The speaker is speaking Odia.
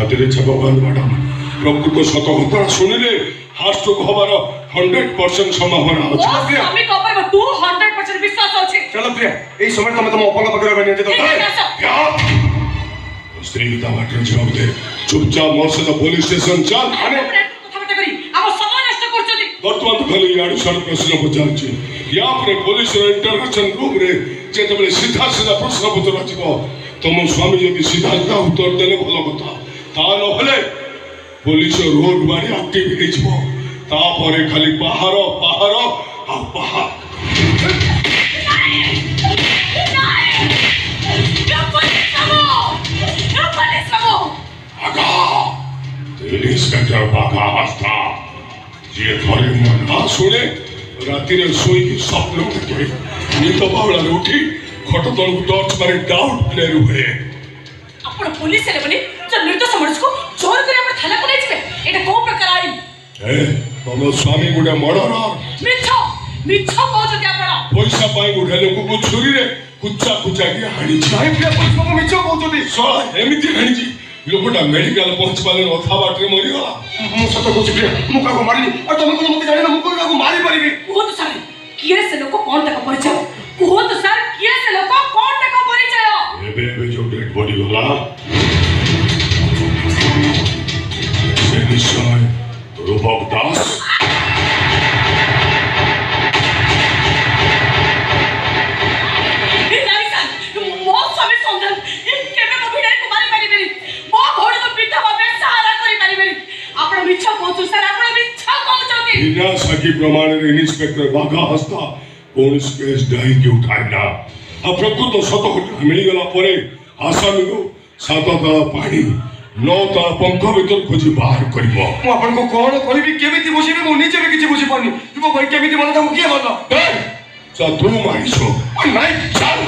ଛାତିରେ ଛେପ ବନ୍ଦ ମ୍ୟାଡାମ ପ୍ରକୃତ ସତ କଥା ଶୁଣିଲେ ହାର୍ଟଷ୍ଟୋକ୍ ହବାର 100% ସମ୍ଭାବନା ଅଛି। আমি কপার তু 100% বিশ্বাস আছে। চলো প্রিয়া এই সময় তুমি তোমার অপঙ্গ পাখি রবে নিয়ে যেতে স্ত্রী তা বাটর জবাব দে চুপচাপ মোর সাথে পুলিশ স্টেশন চল। আমি কথাবার্তা করি আমার সময় নষ্ট করছদি। বর্তমান খালি ইয়াড়ু সাড়ে প্রশ্ন পচারছি ইয়া পরে পুলিশর ইন্টারোগেশন রুমরে যেতবেলে সিধা সিধা প্রশ্ন পত্র আসিব ତମ ସ୍ୱାମୀ ଯଦି ସିଧା ସିଧା ଉତ୍ତର ଦେଲେ ଭଲ କଥା ତା ନହେଲେ ପୋଲିସ ରୋଡ ବାଡ଼ି ଆକ୍ଟିଭ ହେଇଯିବ ତାପରେ ଖାଲି ପାହାର ପାହାର ଆଉ ପାହାର। ଇନ୍ସପେକ୍ଟର ବାଘା ହସ୍ତା ଯିଏ ଥରେ ମୋ ନାଁ ଶୁଣେ ରାତିରେ ଶୋଇକି ସ୍ୱପ୍ନ ଦେଖେ ନିଦ ବାଉଳାରେ ଉଠି ଖଟ ତଳକୁ ଟର୍ଚ୍ଚ ମାରି ଡାଉଟ୍ ପ୍ଲେୟର ହୁଏ। ଆପଣ ପୋଲିସ ହେଲେ ବୋଲି ଯେ ନିର୍ଦ୍ଦୋଷ ମଣିଷକୁ ଜୋର କରି ଆମର ଥାନାକୁ ନେଇଯିବେ ଏଇଟା କୋଉ ପ୍ରକାର ଆଇନ? ତମ ସ୍ୱାମୀ ଗୋଟେ ମର୍ଡରର। ମିଛ ମିଛ କହୁଛନ୍ତି ଆପଣ। ପଇସା ପାଇଁ ଗୋଟେ ଲୋକକୁ ଛୁରୀରେ କୁଚା କୁଚାକି ହାଣିଛି। ନାଇଁ ପ୍ରିୟା ପୋଲିସ ବାବୁ ମିଛ କହୁଛନ୍ତି। ଶଳା ଏମିତି ହାଣିଛି ଲୋକଟା ମେଡିକାଲ ପହଞ୍ଚି ପାରିଲେ ଅଧା ବାଟରେ ମରିଗଲା। ମୁଁ ସତ କହୁଛି ପ୍ରିୟା ମୁଁ କାହାକୁ ମାରିନି ଆଉ ତମେ କଣ ମତେ ଜାଣିନ ମୁଁ କଣ କାହାକୁ ମାରି ପାରିବି? କୁହନ୍ତୁ ସାର୍ କିଏ ସେ ଲୋକ କଣ ତାଙ୍କ ପରିଚୟ କୁହନ୍ତୁ ସାର୍ କିଏ ସେ ଲୋକ କଣ ତାଙ୍କ ପରିଚୟ? ଏବେ ଯୋଉ ଡେଡ୍ ବଡି ଗଲା ସେ ନିଶ୍ଚୟ ରୂପକ ଦାସ। ନାଇଁ ସାର୍ ମୋ ସ୍ୱାମୀ ସନ୍ଧାନ କେବେ ମୋ ଭିଡ଼ାକୁ ମାରି ପାରିବେନି ମୋ ଭଉଣୀକୁ ପିତା ଭାବେ ସାହାରା କରିପାରିବେନି। ଆପଣ ମିଛ କହୁଛନ୍ତି ସାର୍ ଆପଣ ମିଛ କହୁଛନ୍ତି। ବିନା ସାକ୍ଷୀ ପ୍ରମାଣରେ ଇନ୍ସପେକ୍ଟର ବାଘା ହସ୍ତା କୌଣସି କେସ୍ ଡାଇକି ଉଠାଇଲା ଆଉ ପ୍ରକୃତ ସତ ଘଟଣା ମିଳିଗଲା ପରେ ଆସାମୀକୁ 7 ତଳ ପାଣି 9 ତଳ ପଙ୍କ ଭିତର ଖୋଜି ବାହାର କରିବ। ମୁଁ ଆପଣଙ୍କୁ କଣ କରିବି କେମିତି ବୁଝିବି ମୁଁ ନିଜେ ବି କିଛି ବୁଝିପାରୁନି। ଯୁବ ଭାଇ କେମିତି ମନ ତାକୁ କିଏ ଭଲ ତୁ ମାରିଛୁ ନାଇଁ ଚାଲ